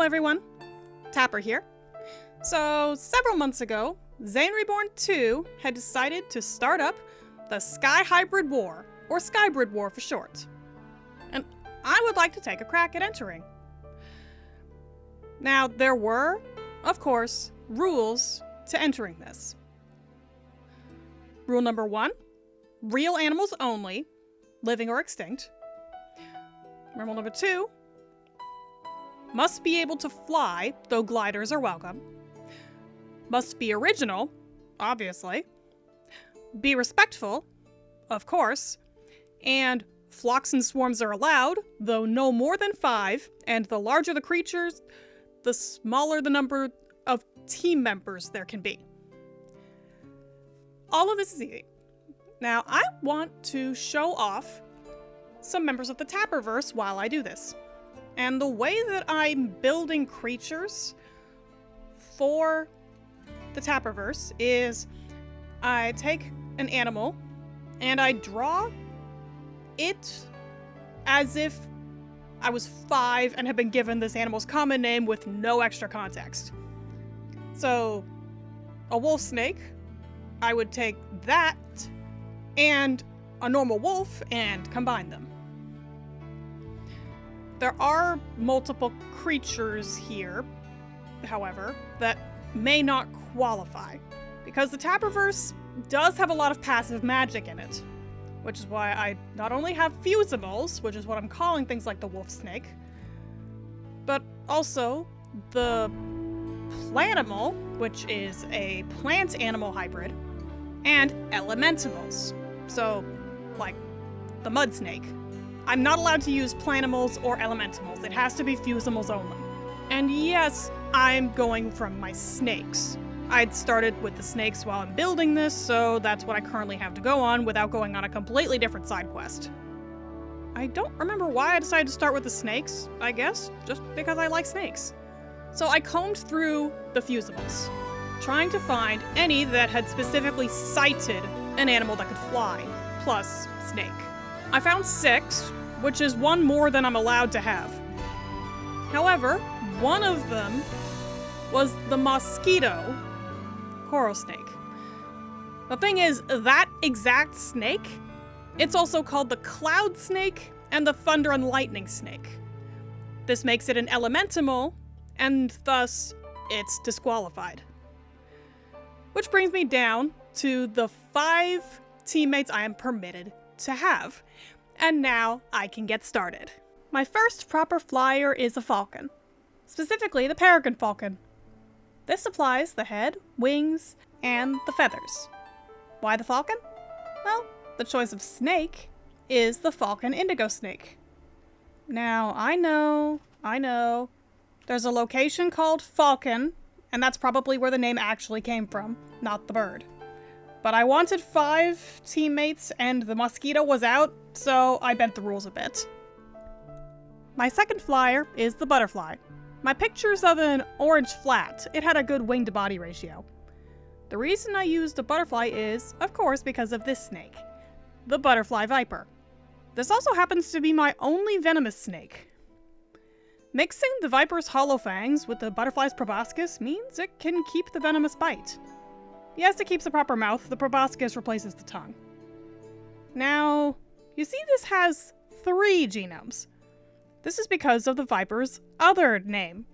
everyone, Tapper here. So, several months ago, Zain Reborn 2 had decided to start up the Sky Hybrid War, or Skybrid War for short. And I would like to take a crack at entering. Now, there were, of course, rules to entering this. Rule number 1, real animals only, living or extinct. Rule number 2, must be able to fly, though gliders are welcome. Must be original, obviously. Be respectful, of course. And flocks and swarms are allowed, though no more than 5, and the larger the creatures, the smaller the number of team members there can be. All of this is easy. Now, I want to show off some members of the Tapperverse while I do this. And the way that I'm building creatures for the Tapperverse is I take an animal and I draw it as if I was 5 and had been given this animal's common name with no extra context. So, a wolf snake, I would take that and a normal wolf and combine them. There are multiple creatures here, however, that may not qualify, because the Tapperverse does have a lot of passive magic in it, which is why I not only have fusibles, which is what I'm calling things like the wolf snake, but also the planimal, which is a plant-animal hybrid, and elementimals, so like the mud snake. I'm not allowed to use planimals or elementimals. It has to be fusimals only. And yes, I'm going from my snakes. I'd started with the snakes while I'm building this, so that's what I currently have to go on without going on a completely different side quest. I don't remember why I decided to start with the snakes, I guess, just because I like snakes. So I combed through the fusibles, trying to find any that had specifically cited an animal that could fly, plus snake. I found 6, which is 1 more than I'm allowed to have. However, one of them was the mosquito coral snake. The thing is, that exact snake, it's also called the cloud snake and the thunder and lightning snake. This makes it an elementimal, and thus it's disqualified. Which brings me down to the 5 teammates I am permitted to have. And now I can get started. My first proper flyer is a falcon, specifically the peregrine falcon. This supplies the head, wings, and the feathers. Why the falcon? Well, the choice of snake is the falcon indigo snake. Now, I know, there's a location called Falcon, and that's probably where the name actually came from, not the bird. But I wanted 5 teammates and the mosquito was out, so I bent the rules a bit. My second flyer is the butterfly. My picture's of an orange flat. It had a good wing to body ratio. The reason I used a butterfly is, of course, because of this snake, the butterfly viper. This also happens to be my only venomous snake. Mixing the viper's hollow fangs with the butterfly's proboscis means it can keep the venomous bite. Yes, it keeps a proper mouth. The proboscis replaces the tongue. Now, you see this has 3 genomes. This is because of the viper's other name,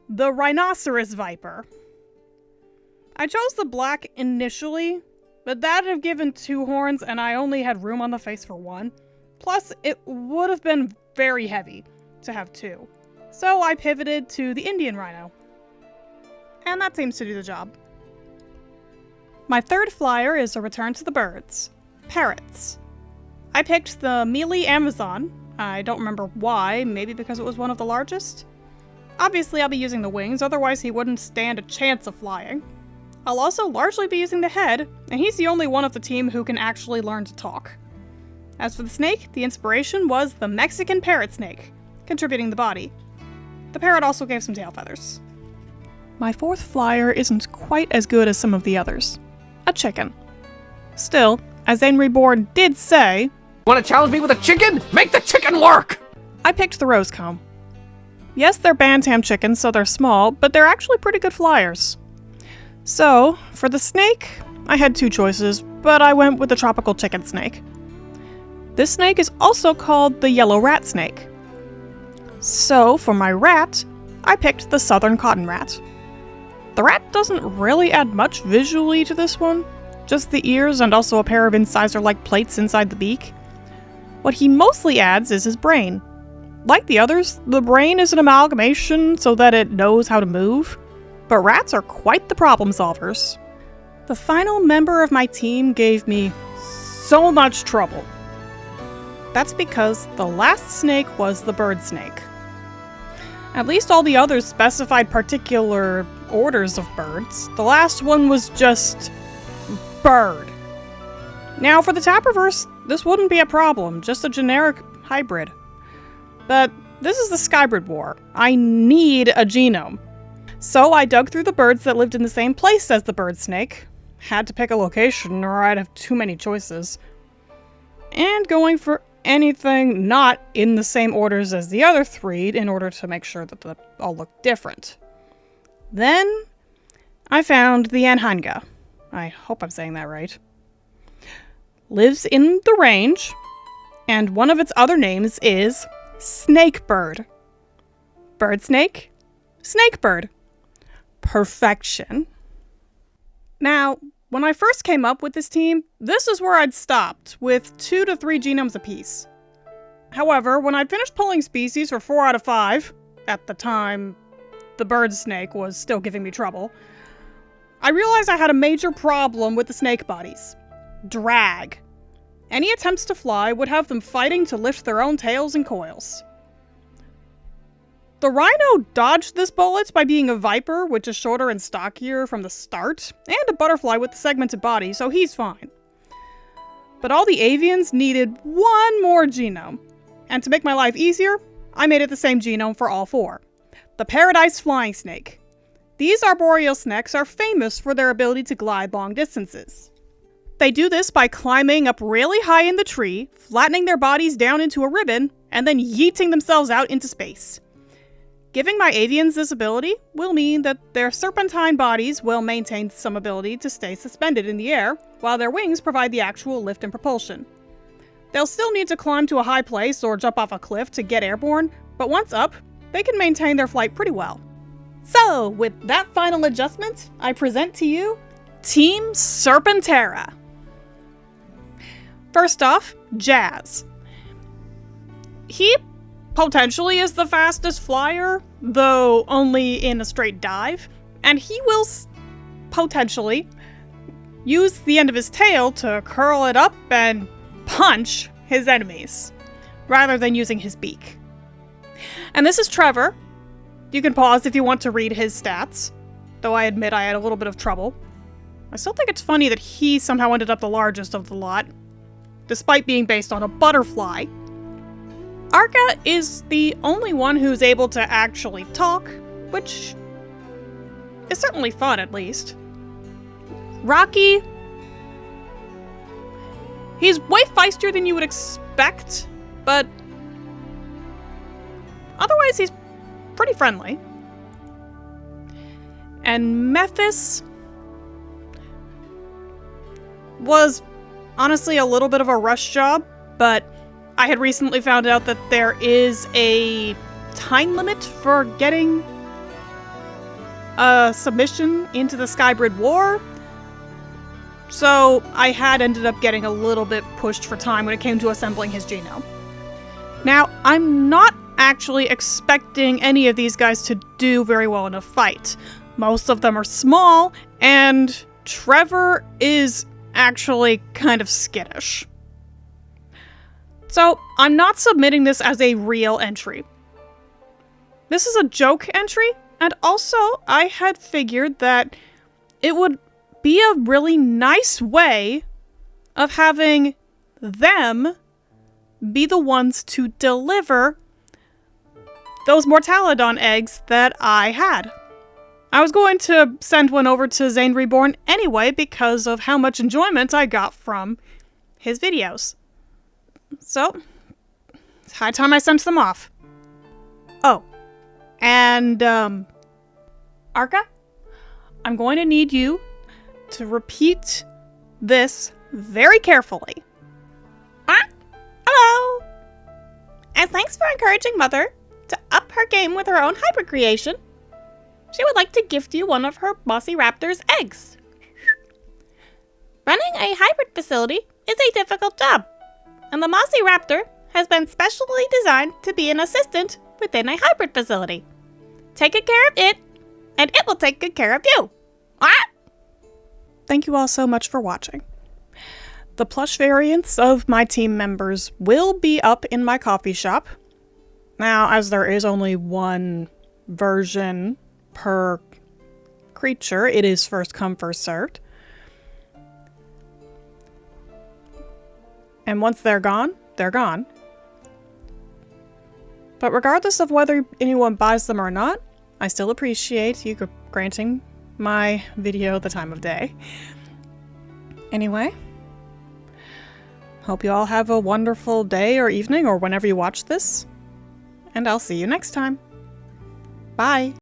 the rhinoceros viper. I chose the black initially, but that'd have given 2 horns and I only had room on the face for 1. Plus, it would have been very heavy to have 2. So I pivoted to the Indian rhino. And that seems to do the job. My third flyer is a return to the birds. Parrots. I picked the mealy Amazon. I don't remember why, maybe because it was one of the largest. Obviously I'll be using the wings, otherwise he wouldn't stand a chance of flying. I'll also largely be using the head, and he's the only one of the team who can actually learn to talk. As for the snake, the inspiration was the Mexican parrot snake, contributing the body. The parrot also gave some tail feathers. My fourth flyer isn't quite as good as some of the others. A chicken. Still, as Zain Reborn did say, "Want to challenge me with a chicken? Make the chicken work!" I picked the rose comb. Yes, they're bantam chickens, so they're small, but they're actually pretty good flyers. So, for the snake, I had two choices, but I went with the tropical chicken snake. This snake is also called the yellow rat snake. So, for my rat, I picked the southern cotton rat. The rat doesn't really add much visually to this one, just the ears and also a pair of incisor-like plates inside the beak. What he mostly adds is his brain. Like the others, the brain is an amalgamation so that it knows how to move, but rats are quite the problem solvers. The final member of my team gave me so much trouble. That's because the last snake was the bird snake. At least all the others specified particular orders of birds. The last one was just bird. Now, for the Taproverse, this wouldn't be a problem, just a generic hybrid. But this is the Skybrid War. I need a genome. So I dug through the birds that lived in the same place as the bird snake. Had to pick a location or I'd have too many choices. And going for anything not in the same orders as the other three in order to make sure that they all look different. Then I found the Anhanga. I hope I'm saying that right. Lives in the range, and one of its other names is snakebird. Bird snake, snakebird. Perfection. Now, when I first came up with this team, this is where I'd stopped, with 2 to 3 genomes apiece. However, when I'd finished pulling species for 4 out of 5, at the time the bird snake was still giving me trouble, I realized I had a major problem with the snake bodies. Drag. Any attempts to fly would have them fighting to lift their own tails and coils. The rhino dodged this bullet by being a viper, which is shorter and stockier from the start, and a butterfly with a segmented body, so he's fine. But all the avians needed one more genome, and to make my life easier, I made it the same genome for all 4. The paradise flying snake. These arboreal snakes are famous for their ability to glide long distances. They do this by climbing up really high in the tree, flattening their bodies down into a ribbon, and then yeeting themselves out into space. Giving my avians this ability will mean that their serpentine bodies will maintain some ability to stay suspended in the air, while their wings provide the actual lift and propulsion. They'll still need to climb to a high place or jump off a cliff to get airborne, but once up, they can maintain their flight pretty well. So, with that final adjustment, I present to you Team Serpentera. First off, Jazz. He potentially is the fastest flyer, though only in a straight dive, and he will potentially use the end of his tail to curl it up and punch his enemies, rather than using his beak. And this is Trevor. You can pause if you want to read his stats, though I admit I had a little bit of trouble. I still think it's funny that he somehow ended up the largest of the lot, despite being based on a butterfly. Arca is the only one who's able to actually talk, which is certainly fun, at least. Rocky, he's way feistier than you would expect, but otherwise he's pretty friendly. And Mephis was honestly a little bit of a rush job, but I had recently found out that there is a time limit for getting a submission into the Skybrid War, so I had ended up getting a little bit pushed for time when it came to assembling his genome. Now, I'm not actually expecting any of these guys to do very well in a fight. Most of them are small, and Trevor is actually kind of skittish. So, I'm not submitting this as a real entry. This is a joke entry, and also I had figured that it would be a really nice way of having them be the ones to deliver those Mortalodon eggs that I had. I was going to send one over to Zain Reborn anyway because of how much enjoyment I got from his videos. So, it's high time I sent them off. Oh, And, Arca, I'm going to need you to repeat this very carefully. Hello! As thanks for encouraging Mother to up her game with her own hybrid creation, she would like to gift you one of her Mossy Raptor's eggs. Running a hybrid facility is a difficult job, and the Mossy Raptor has been specially designed to be an assistant within a hybrid facility. Take good care of it, and it will take good care of you. Thank you all so much for watching. The plush variants of my team members will be up in my coffee shop. Now, as there is only one version per creature, it is first come, first served. And once they're gone, they're gone. But regardless of whether anyone buys them or not, I still appreciate you granting my video the time of day. Anyway, hope you all have a wonderful day or evening or whenever you watch this, and I'll see you next time. Bye!